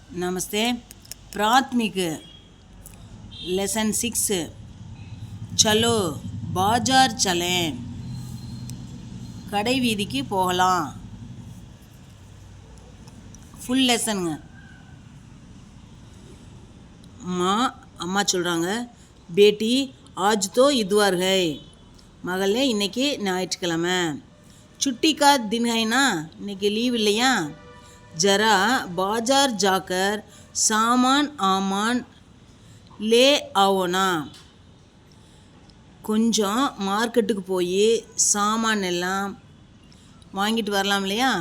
नमस्ते। प्राथमिक लेसन 6 चलो बाजार चलें கடை வீதிக்கு போகலாம். ஃபுல் லெசனுங்க. அம்மா சொல்கிறாங்க, பேட்டி ஆஜ் தோ இதுவார் ஹை, மகளே இன்னைக்கு ஞாயிற்றுக்கிழமை. சுட்டி கா தின் ஹைனா, இன்னைக்கு லீவ் இல்லையா. ஜரா பாஜார் ஜாக்கர் சாமான் ஆமான் லே ஆவோனா, கொஞ்சம் மார்க்கெட்டுக்கு போய் சாமான் எல்லாம் வாங்கிட்டு வரலாம் இல்லையா.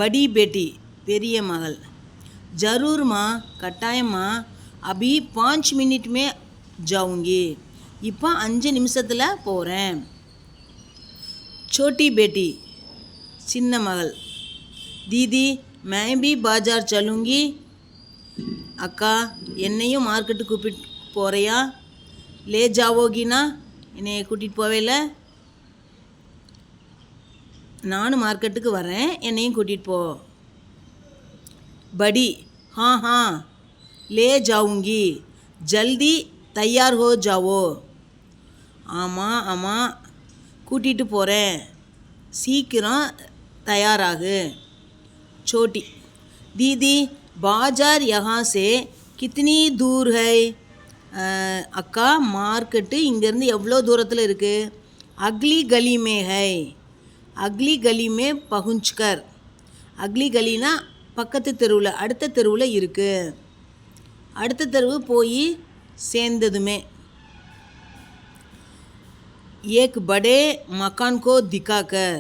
படி பேட்டி பெரிய மகள், ஜரூர்மா கட்டாயம்மா, அபி 5 மினிட் மே ஜாவுங்கி, இப்போ 5 நிமிஷத்தில் போகிறேன். छोटी बेटी சின்ன மகள், दीदी मैं भी बाजार चलूँगी, அக்கா என்னையும் மார்க்கெட்டு கூப்பிட்டு போகிறையா, லே ஜாவோகினா, என்னைய கூட்டிகிட்டு போவேல, நானும் மார்க்கெட்டுக்கு வரேன், என்னையும் கூட்டிகிட்டு போ. படி हाँ हाँ ले जाऊँगी, जल्दी तैयार हो जाओ, ஆமாம் ஆமாம் கூட்டிகிட்டு போகிறேன், சீக்கிரம் தயாராகு. छोटी दीदी बाजार यहाँ से कितनी दूर है, அக்கா மார்க்கெட்டு இங்கேருந்து எவ்வளோ தூரத்தில் இருக்குது. அக்லி கலி மே ஹை, அக்லி கலி மே பகுஞ்ச்கர், அக்லி கலினா பக்கத்து தெருவில், அடுத்த தெருவில் இருக்குது. அடுத்த தெருவு போய் சேர்ந்ததுமே. ஏக் படே மக்கான் கோ திக்காக்கர்,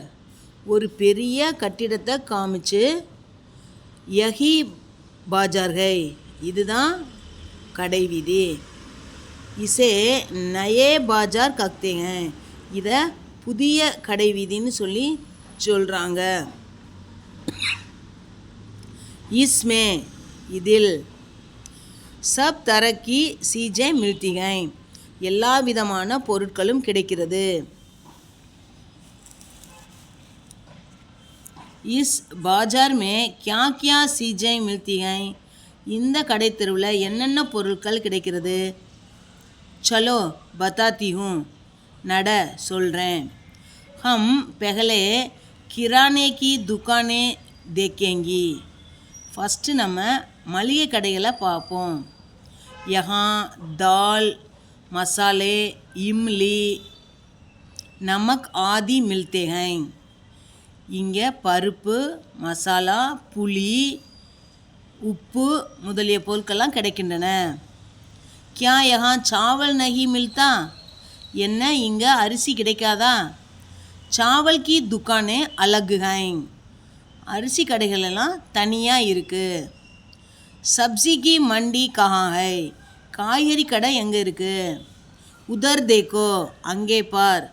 ஒரு பெரிய கட்டிடத்தை காமிச்சு, யஹி பாஜார் ஹை, இதுதான் கடை வீதி, இசே நயே பாஜார் கக்தே ஹை, இதை புதிய கடை வீதின்னு சொல்லி சொல்கிறாங்க. இஸ்மே இதில் சப் தரக்கி சீஜே மில்தி ஹை, எல்லா விதமான பொருட்களும் கிடைக்கிறது. இஸ் பாஜார் மே கியா கியா சீஜே மில்தி ஹை, இந்த கடை தெருவில் என்னென்ன பொருட்கள் கிடைக்கிறது. சலோ பத்தாத்தி ஹூம், நட சொல்கிறேன். ஹம் பெஹலே கிரானே கி துக்கானே தேக்கேங்கி, ஃபஸ்ட்டு நம்ம மளிகை கடைகளை பார்ப்போம். யஹா தால் மசாலே இம்லி நமக் ஆதி மில்தே ஹை, இங்கே பருப்பு மசாலா புளி உப்பு முதலிய பொருட்கள்லாம் கிடைக்கின்றன. கியா யஹா சாவல் நஹி மில்தா, என்ன இங்கே அரிசி கிடைக்காதா. சாவல் கி துக்கானே அலக் ஹை, அரிசி கடைகளெல்லாம் தனியாக இருக்குது. சப்ஜி கி மண்டி கஹா ஹை, காய்கறி கடை எங்கே இருக்குது. உதர் தேக்கோ, அங்கே பார்.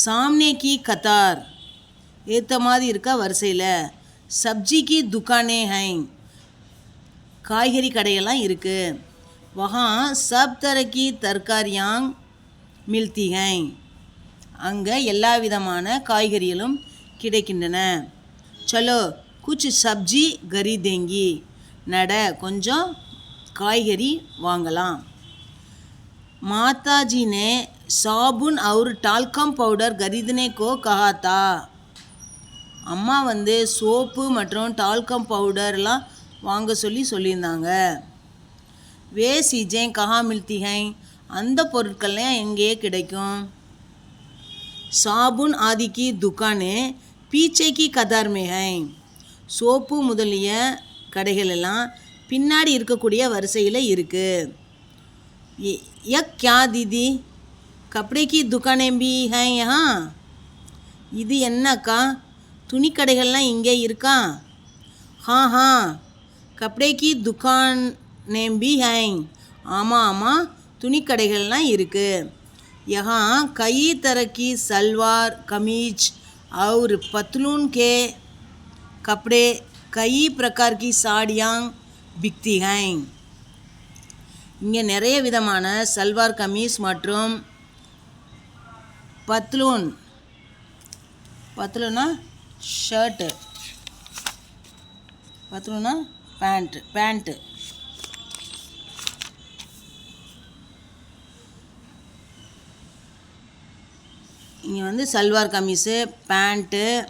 சாம்னே கி கத்தார், ஏற்ற மாதிரி இருக்கா வரிசையில். சப்ஜி கி துக்கானே ஹை, காய்கறி கடையெல்லாம் இருக்குது. வஹா சப் தரக்கி தர்காரியாங் மில்தி ஹை, அங்கே எல்லா விதமான காய்கறிகளும் கிடைக்கின்றன. சலோ குச் சப்ஜி கரீதேங்கி, நட கொஞ்சம் காய்கறி வாங்கலாம். மாதாஜி நே சாபுன் और டால்கம் பவுடர் கரீதனே கோ கஹா தா, அம்மா சோப்பு மற்றும் டால்கம் பவுடர்லாம் வாங்க சொல்லியிருந்தாங்க. வே சீஜே கஹா மில்தி ஹை, அந்த பொருட்கள்லாம் எங்கேயே கிடைக்கும். சாபுன் ஆதி கி துக்கானே பீச்சே கி கதார் மே ஹை, சோப்பு முதலிய கடைகள் எல்லாம் பின்னாடி இருக்கக்கூடிய வரிசையில் இருக்குது. யக் கியா தீதி கப்படே கி துக்கானே பி ஹை யஹா, இது என்னக்கா துணிக்கடைகள்லாம் இங்கே இருக்கா. ஹா ஹா கப்படே கி துக்கானே பி ஹை, ஆமாம் ஆமாம் துணிக்கடைகள்லாம் இருக்குது. யஹா கई तरह की सलवार कमीज और पतलून के कपड़े, कई प्रकार की साड़ियाँ बिकती हैं, இங்கே நிறைய விதமான சல்வார் கமீஸ் மற்றும் பத்லூன், பத்லூனா ஷர்ட்டு, பத்லூனா பேண்ட்டு. இங்கே வந்து சல்வார் கमीज़ு, பேண்ட்டு,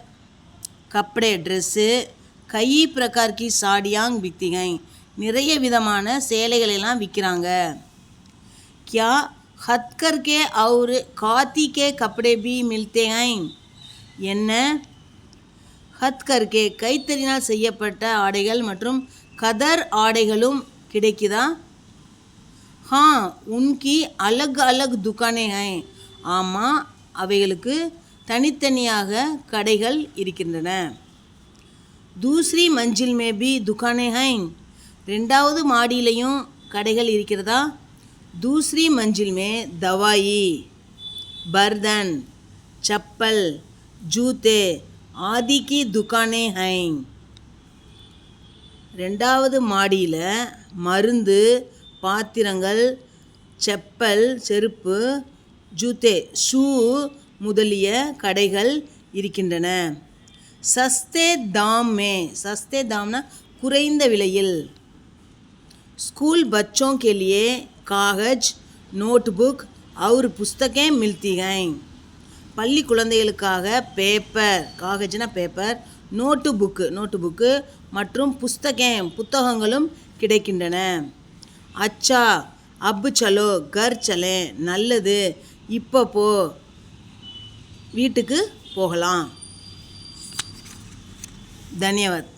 கப்படே ட்ரெஸ்ஸு, கை பிரகார் கி சாடியாங் बिकती हैं. நிறைய விதமான சேலைகள் எல்லாம் விற்கிறாங்க. क्या हथकर के और खादी के कपड़े भी मिलते हैं. என்ன ஹத்கர்கே கைத்தறினால் செய்யப்பட்ட ஆடைகள் மற்றும் கதர் ஆடைகளும் கிடைக்குதா. ஹா உன்கி அலக் அலக் துக்கானே ஹை. ஆமாம், அவைகளுக்கு தனித்தனியாக கடைகள் இருக்கின்றன. தூஸ்ரி மஞ்சில் மே பி துக்கானே ஹை. ரெண்டாவது மாடியிலையும் கடைகள் இருக்கிறதா. दूसरी मंजिल में दवाई, बर्तन, चप्पल, जूते आदि की दुकानें हैं. ரெண்டாவது மாடியில் மருந்து, பாத்திரங்கள், செப்பல், செருப்பு, ஜூத்தே ஷூ முதலிய கடைகள் இருக்கின்றன. சஸ்தே தாம் மே, சஸ்தே தாம்னா குறைந்த விலையில். स्कूल बच्चों के लिए कागज, नोटबुक और पुस्तकें मिलती हैं. பள்ளி குழந்தைகளுக்காக பேப்பர், காகஜ்னா பேப்பர், நோட்டுபுக்கு மற்றும் புத்தகங்களும் கிடைக்கின்றன. அச்சா அப் சலோ கர் சலே. நல்லது, இப்போ போ, வீட்டுக்கு போகலாம். தன்யவாத்.